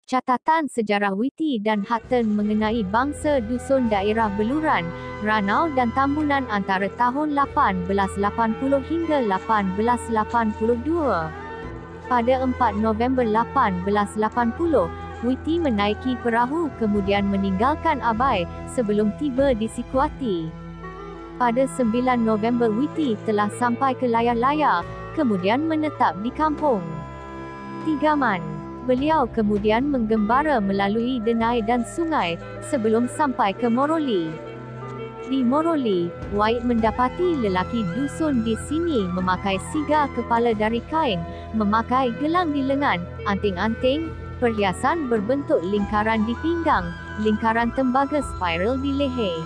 Catatan sejarah Witi dan Hutton mengenai bangsa dusun daerah Beluran, Ranau dan Tambunan antara tahun 1880 hingga 1882. Pada 4 November 1880, Witi menaiki perahu kemudian meninggalkan Abai sebelum tiba di Sikuati. Pada 9 November Witi telah sampai ke layar-layar, kemudian menetap di kampung Tigaman. Beliau kemudian menggembara melalui denai dan sungai, sebelum sampai ke Moroli. Di Moroli, White mendapati lelaki dusun di sini memakai sigar kepala dari kain, memakai gelang di lengan, anting-anting, perhiasan berbentuk lingkaran di pinggang, lingkaran tembaga spiral di leher.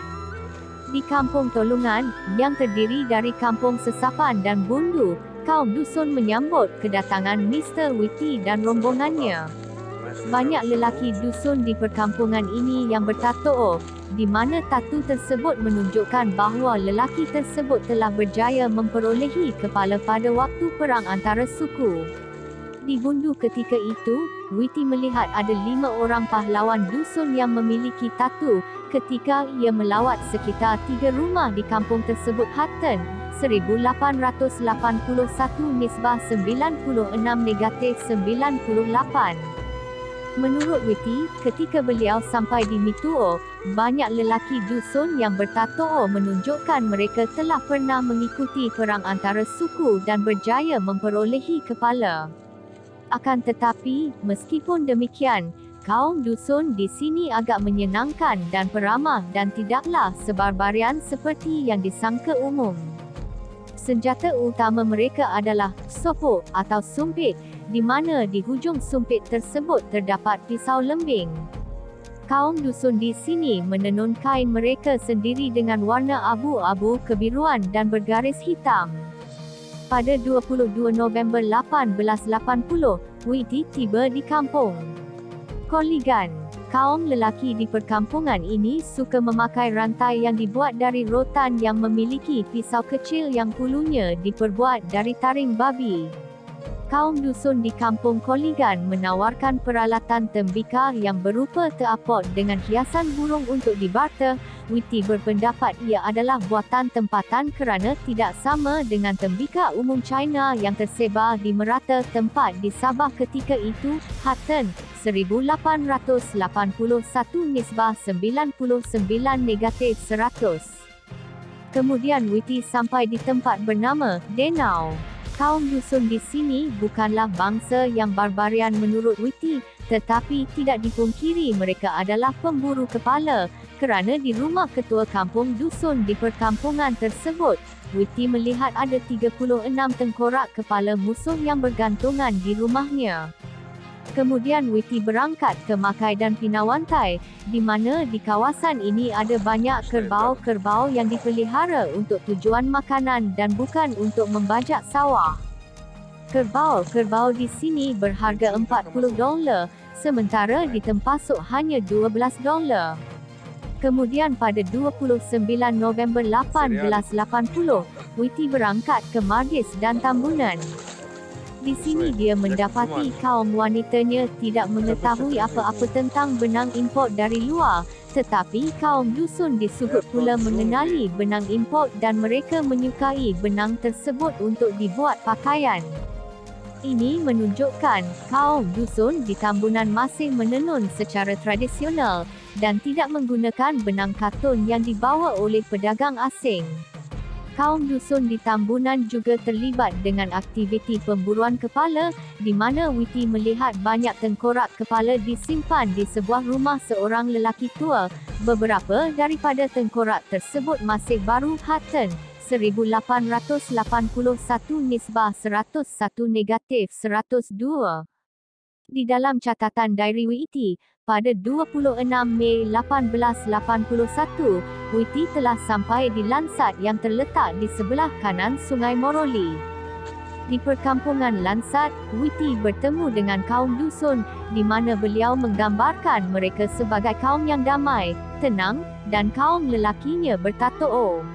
Di kampung Tolungan, yang terdiri dari kampung Sesapan dan Bundu, kaum dusun menyambut kedatangan Mr. Witi dan rombongannya. Banyak lelaki dusun di perkampungan ini yang bertato, di mana tatu tersebut menunjukkan bahawa lelaki tersebut telah berjaya memperolehi kepala pada waktu perang antara suku. Di Bundu ketika itu, Witi melihat ada 5 orang pahlawan dusun yang memiliki tatu, ketika ia melawat sekitar 3 rumah di kampung tersebut. Hutton, 1881 nisbah 96 negatif 98. Menurut Witi, ketika beliau sampai di Mituo, banyak lelaki dusun yang bertato menunjukkan mereka telah pernah mengikuti perang antara suku dan berjaya memperolehi kepala. Akan tetapi, meskipun demikian, kaum dusun di sini agak menyenangkan dan peramah dan tidaklah sebarbarian seperti yang disangka umum. Senjata utama mereka adalah sopok atau sumpit, di mana di hujung sumpit tersebut terdapat pisau lembing. Kaum dusun di sini menenun kain mereka sendiri dengan warna abu-abu kebiruan dan bergaris hitam. Pada 22 November 1880, Witi tiba di kampung Koligan. Kaum lelaki di perkampungan ini suka memakai rantai yang dibuat dari rotan yang memiliki pisau kecil yang hulunya diperbuat dari taring babi. Kaum dusun di kampung Koligan menawarkan peralatan tembikar yang berupa teapot dengan hiasan burung untuk dibarter. Witi berpendapat ia adalah buatan tempatan kerana tidak sama dengan tembikar umum China yang tersebar di merata tempat di Sabah ketika itu. Hutton, 1881 nisbah 99 negatif 100. Kemudian Witi sampai di tempat bernama Denau. Kaum dusun di sini bukanlah bangsa yang barbarian menurut Witi, tetapi tidak dipungkiri mereka adalah pemburu kepala, kerana di rumah ketua kampung dusun di perkampungan tersebut, Witi melihat ada 36 tengkorak kepala musuh yang bergantungan di rumahnya. Kemudian Witi berangkat ke Makai dan Pinawantai, di mana di kawasan ini ada banyak kerbau-kerbau yang dipelihara untuk tujuan makanan dan bukan untuk membajak sawah. Kerbau-kerbau di sini berharga $40, sementara di Tempasuk hanya $12. Kemudian pada 29 November 1880, Witi berangkat ke Margis dan Tambunan. Di sini dia mendapati kaum wanitanya tidak mengetahui apa-apa tentang benang import dari luar, tetapi kaum dusun di Sugut pula mengenali benang import dan mereka menyukai benang tersebut untuk dibuat pakaian. Ini menunjukkan kaum dusun di Tambunan masih menenun secara tradisional dan tidak menggunakan benang katun yang dibawa oleh pedagang asing. Kaum dusun di Tambunan juga terlibat dengan aktiviti pemburuan kepala, di mana Witi melihat banyak tengkorak kepala disimpan di sebuah rumah seorang lelaki tua. Beberapa daripada tengkorak tersebut masih baru. Hutton, 1881 nisbah 101 negatif 102. Di dalam catatan diary Witi, pada 26 Mei 1881, Witi telah sampai di Lansat yang terletak di sebelah kanan Sungai Moroli. Di perkampungan Lansat, Witi bertemu dengan kaum dusun, di mana beliau menggambarkan mereka sebagai kaum yang damai, tenang, dan kaum lelakinya bertato.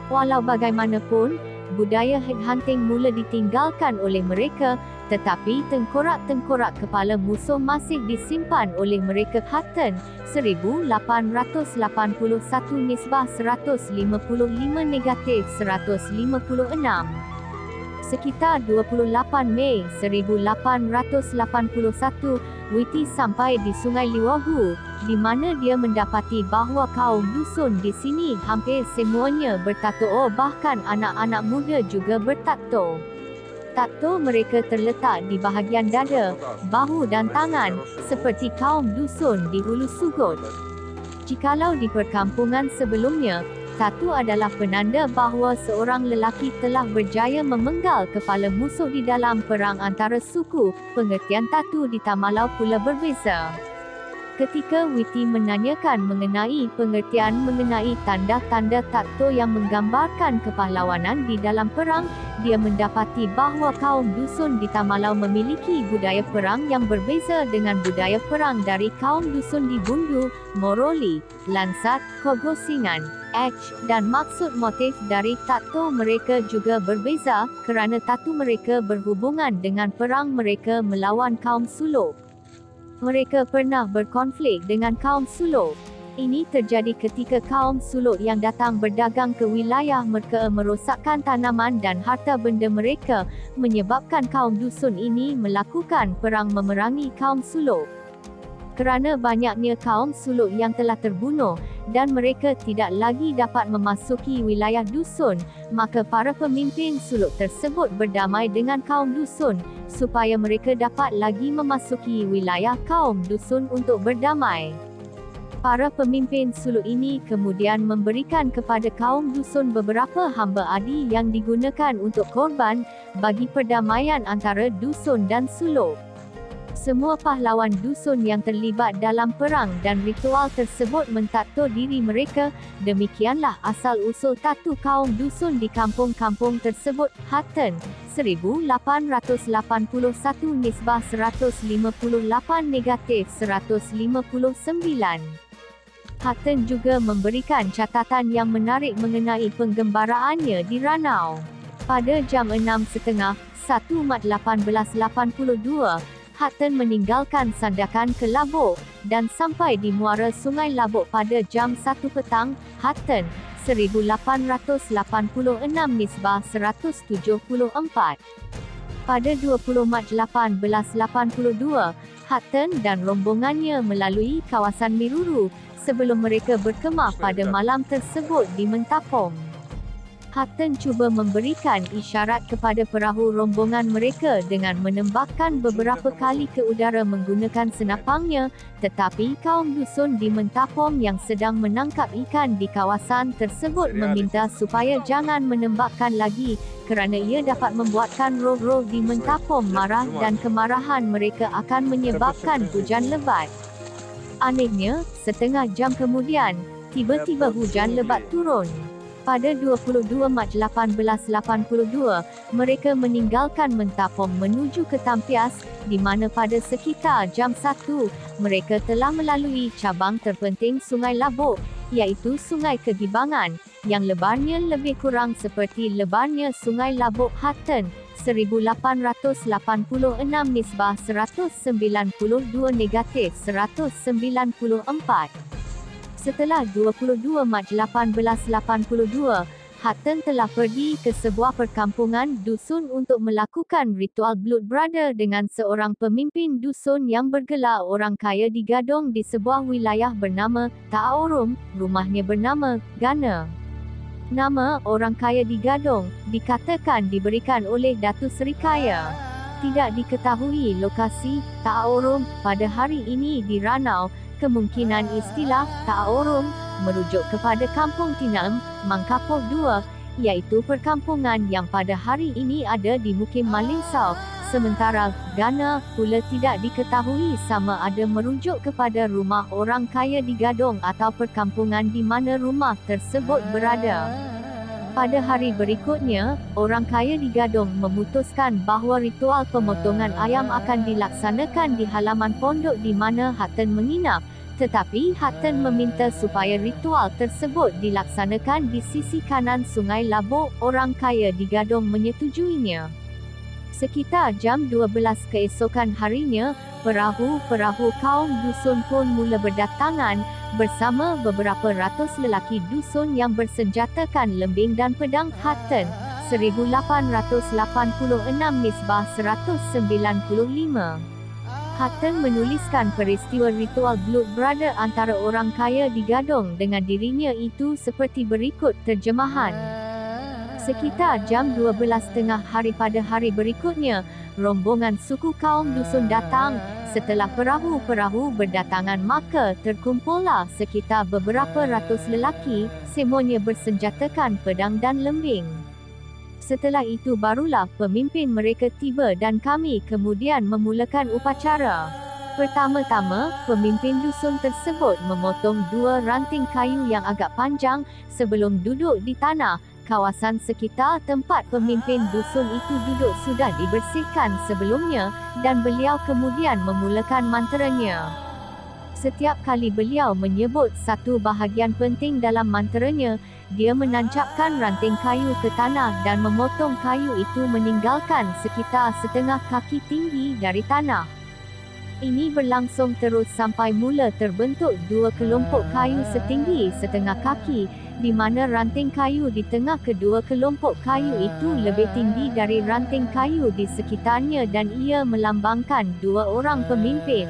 Walau bagaimanapun, budaya headhunting mula ditinggalkan oleh mereka, tetapi tengkorak-tengkorak kepala musuh masih disimpan oleh mereka. Hutton, 1881 nisbah 155 negatif 156. Sekitar 28 Mei 1881, Whitty sampai di Sungai Liwahu, di mana dia mendapati bahawa kaum dusun di sini hampir semuanya bertato, bahkan anak-anak muda juga bertato. Tato mereka terletak di bahagian dada, bahu dan tangan, seperti kaum dusun di Hulu Sugut. Jikalau di perkampungan sebelumnya, tato adalah penanda bahawa seorang lelaki telah berjaya memenggal kepala musuh di dalam perang antara suku, pengertian tato di Tamalau pula berbeza. Ketika Whitty menanyakan mengenai pengertian mengenai tanda-tanda tato yang menggambarkan kepahlawanan di dalam perang, dia mendapati bahawa kaum dusun di Tamalau memiliki budaya perang yang berbeza dengan budaya perang dari kaum dusun di Bundu, Moroli, Lansat, Kogosingan, dan maksud motif dari tato mereka juga berbeza kerana tato mereka berhubungan dengan perang mereka melawan kaum Suluk. Mereka pernah berkonflik dengan kaum Suluk. Ini terjadi ketika kaum Suluk yang datang berdagang ke wilayah mereka merosakkan tanaman dan harta benda mereka, menyebabkan kaum dusun ini melakukan perang memerangi kaum Suluk. Kerana banyaknya kaum Suluk yang telah terbunuh, dan mereka tidak lagi dapat memasuki wilayah dusun, maka para pemimpin Suluk tersebut berdamai dengan kaum dusun, supaya mereka dapat lagi memasuki wilayah kaum dusun untuk berdamai. Para pemimpin Suluk ini kemudian memberikan kepada kaum dusun beberapa hamba adi yang digunakan untuk korban, bagi perdamaian antara dusun dan Suluk. Semua pahlawan dusun yang terlibat dalam perang dan ritual tersebut mentato diri mereka. Demikianlah asal-usul tato kaum dusun di kampung-kampung tersebut. Hutton, 1881 nisbah 158 negatif 159. Hutton juga memberikan catatan yang menarik mengenai penggembaraannya di Ranau. Pada jam 6.30, 1 Mac 1882, Hutton meninggalkan sandakan ke Labuk, dan sampai di muara Sungai Labuk pada jam 1 petang. Hutton, 1886 nisbah 174. Pada 20 Mac 1882, Hutton dan rombongannya melalui kawasan Miruru, sebelum mereka berkemah pada malam tersebut di Mentapong. Hutton cuba memberikan isyarat kepada perahu rombongan mereka dengan menembakkan beberapa kali ke udara menggunakan senapangnya, tetapi kaum dusun di Mentapong yang sedang menangkap ikan di kawasan tersebut meminta supaya jangan menembakkan lagi, kerana ia dapat membuatkan roh-roh di Mentapong marah dan kemarahan mereka akan menyebabkan hujan lebat. Anehnya, setengah jam kemudian, tiba-tiba hujan lebat turun. Pada 22 Mac 1882, mereka meninggalkan Mentapong menuju ke Tampias, di mana pada sekitar jam 1, mereka telah melalui cabang terpenting Sungai Labuk, iaitu Sungai Kegibangan, yang lebarnya lebih kurang seperti lebarnya Sungai Labuk. Hutton, 1886 nisbah 192 negatif 194. Setelah 22 Mac 1882, Hutton telah pergi ke sebuah perkampungan dusun untuk melakukan ritual Blood Brother dengan seorang pemimpin dusun yang bergelar orang kaya di Gadong di sebuah wilayah bernama Ta'orum, rumahnya bernama Gana. Nama orang kaya di Gadong dikatakan diberikan oleh Datu Seri Kaya. Tidak diketahui lokasi Ta'orum pada hari ini di Ranau. Kemungkinan istilah Ta'orum merujuk kepada Kampung Tinaem, Mangkapok II, iaitu perkampungan yang pada hari ini ada di Mukim Malinsau. Sementara Gana pula tidak diketahui sama ada merujuk kepada rumah orang kaya di Gadong atau perkampungan di mana rumah tersebut berada. Pada hari berikutnya, orang kaya di Gadong memutuskan bahawa ritual pemotongan ayam akan dilaksanakan di halaman pondok di mana Hutton menginap, tetapi Hutton meminta supaya ritual tersebut dilaksanakan di sisi kanan Sungai Labuk. Orang kaya di Gadong menyetujuinya. Sekitar jam 12 keesokan harinya, perahu-perahu kaum dusun pun mula berdatangan, bersama beberapa ratus lelaki dusun yang bersenjatakan lembing dan pedang. Hutton, 1886 nisbah 195. Hutton menuliskan peristiwa ritual Blood Brother antara orang kaya di Gadong dengan dirinya itu seperti berikut terjemahan. Sekitar jam 12.30 hari pada hari berikutnya, rombongan suku kaum dusun datang. Setelah perahu-perahu berdatangan maka terkumpullah sekitar beberapa ratus lelaki, semuanya bersenjatakan pedang dan lembing. Setelah itu barulah pemimpin mereka tiba dan kami kemudian memulakan upacara. Pertama-tama, pemimpin dusun tersebut memotong 2 ranting kayu yang agak panjang sebelum duduk di tanah. Kawasan sekitar tempat pemimpin dusun itu duduk sudah dibersihkan sebelumnya dan beliau kemudian memulakan manteranya. Setiap kali beliau menyebut satu bahagian penting dalam manteranya, dia menancapkan ranting kayu ke tanah dan memotong kayu itu meninggalkan sekitar setengah kaki tinggi dari tanah. Ini berlangsung terus sampai mula terbentuk 2 kelompok kayu setinggi setengah kaki, di mana ranting kayu di tengah kedua kelompok kayu itu lebih tinggi dari ranting kayu di sekitarnya dan ia melambangkan 2 orang pemimpin.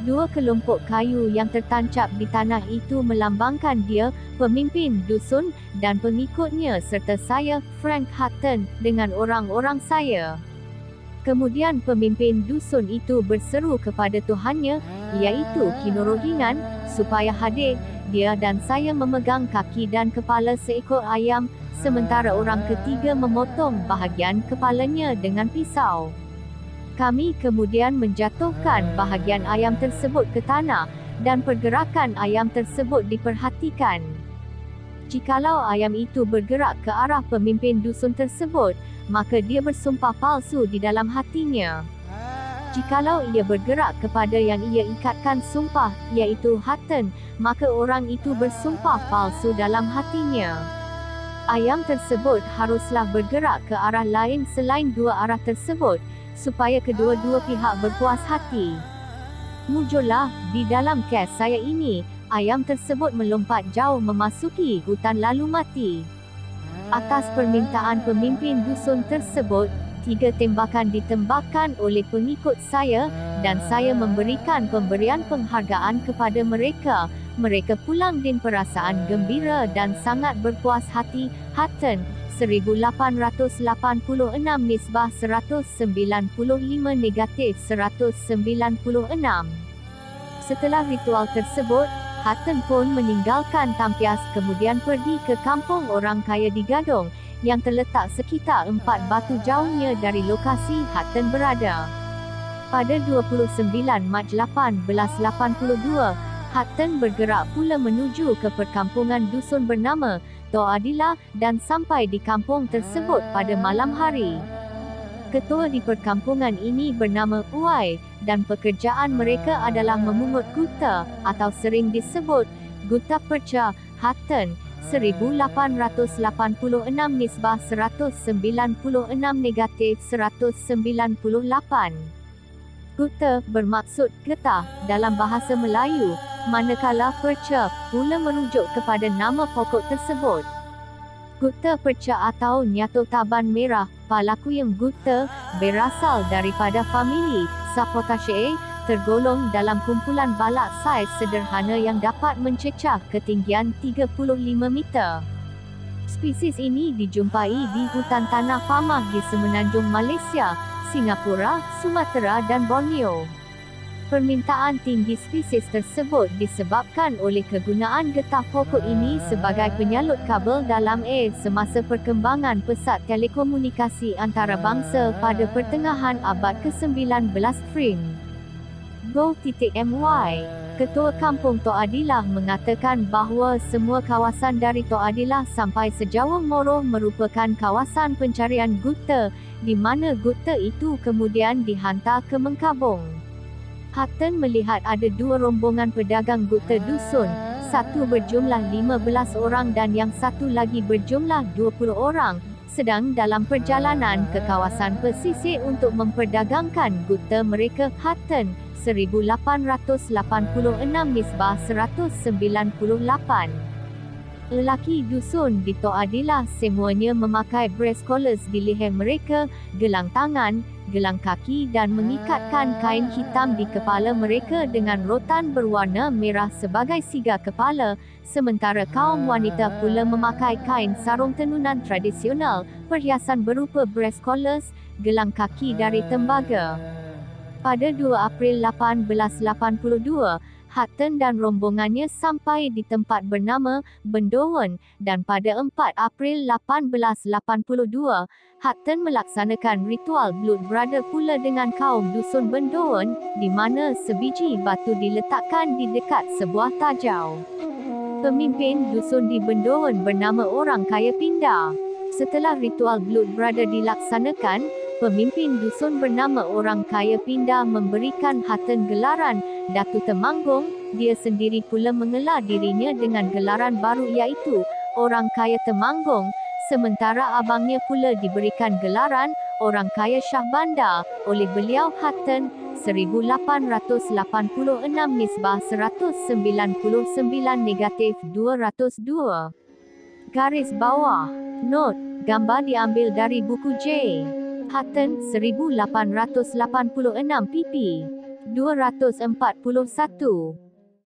2 kelompok kayu yang tertancap di tanah itu melambangkan dia, pemimpin dusun, dan pengikutnya serta saya, Frank Hutton, dengan orang-orang saya. Kemudian pemimpin dusun itu berseru kepada Tuhannya, iaitu Kinorohinan, supaya hadir. Dia dan saya memegang kaki dan kepala seekor ayam, sementara orang ketiga memotong bahagian kepalanya dengan pisau. Kami kemudian menjatuhkan bahagian ayam tersebut ke tanah, dan pergerakan ayam tersebut diperhatikan. Jikalau ayam itu bergerak ke arah pemimpin dusun tersebut, maka dia bersumpah palsu di dalam hatinya. Jikalau ia bergerak kepada yang ia ikatkan sumpah, iaitu Hutton, maka orang itu bersumpah palsu dalam hatinya. Ayam tersebut haruslah bergerak ke arah lain selain 2 arah tersebut, supaya kedua-dua pihak berpuas hati. Mujurlah, di dalam kes saya ini, ayam tersebut melompat jauh memasuki hutan lalu mati. Atas permintaan pemimpin dusun tersebut, 3 tembakan ditembakkan oleh pengikut saya, dan saya memberikan pemberian penghargaan kepada mereka. Mereka pulang dengan perasaan gembira dan sangat berpuas hati. Hutton, 1886 nisbah 195 negatif 196. Setelah ritual tersebut, Hutton pun meninggalkan Tampias kemudian pergi ke kampung orang kaya di Gadong, yang terletak sekitar 4 batu jauhnya dari lokasi Hutton berada. Pada 29 Mac 1882, Hutton bergerak pula menuju ke perkampungan dusun bernama Toadila dan sampai di kampung tersebut pada malam hari. Ketua di perkampungan ini bernama Uai, dan pekerjaan mereka adalah memungut gutta, atau sering disebut gutta perca. Hutton, 1886 nisbah 196 negatif 198. Gutta bermaksud getah dalam bahasa Melayu, manakala perca pula merujuk kepada nama pokok tersebut. Gutta perca atau nyato taban merah, Palakuyum gutta, berasal daripada famili Sapotaceae, tergolong dalam kumpulan balak saiz sederhana yang dapat mencecah ketinggian 35 meter. Spesies ini dijumpai di hutan tanah pamah di semenanjung Malaysia, Singapura, Sumatera dan Borneo. Permintaan tinggi spesies tersebut disebabkan oleh kegunaan getah pokok ini sebagai penyalut kabel dalam air semasa perkembangan pesat telekomunikasi antarabangsa pada pertengahan abad ke-19. Go.my, Ketua Kampung Toadilah mengatakan bahawa semua kawasan dari Toadilah sampai sejauh Moroh merupakan kawasan pencarian gutta, di mana gutta itu kemudian dihantar ke Mengkabung. Hutton melihat ada 2 rombongan pedagang gutta dusun, satu berjumlah 15 orang dan yang satu lagi berjumlah 20 orang. sedang dalam perjalanan ke kawasan pesisir untuk memperdagangkan gutta mereka. Hutton, 1886. Misbah 198. Lelaki dusun di Tok Adilah semuanya memakai brace collars di leher mereka, gelang tangan, gelang kaki dan mengikatkan kain hitam di kepala mereka dengan rotan berwarna merah sebagai sigar kepala, sementara kaum wanita pula memakai kain sarung tenunan tradisional, perhiasan berupa brace collars, gelang kaki dari tembaga. Pada 2 April 1882, Hutton dan rombongannya sampai di tempat bernama Bendowen dan pada 4 April 1882, Hutton melaksanakan ritual Blood Brother pula dengan kaum dusun Bendowen, di mana sebiji batu diletakkan di dekat sebuah tajau. Pemimpin dusun di Bendowen bernama Orang Kaya Pindah. Setelah ritual Blood Brother dilaksanakan, pemimpin dusun bernama Orang Kaya Pindah memberikan Hutton gelaran Datu Temanggung. Dia sendiri pula mengelar dirinya dengan gelaran baru iaitu Orang Kaya Temanggung, sementara abangnya pula diberikan gelaran Orang Kaya Shah Bandar oleh beliau. Hutton, 1886. Misbah 199-202. Garis bawah. Not, gambar diambil dari buku J. Hutton, 1886 pp. 241.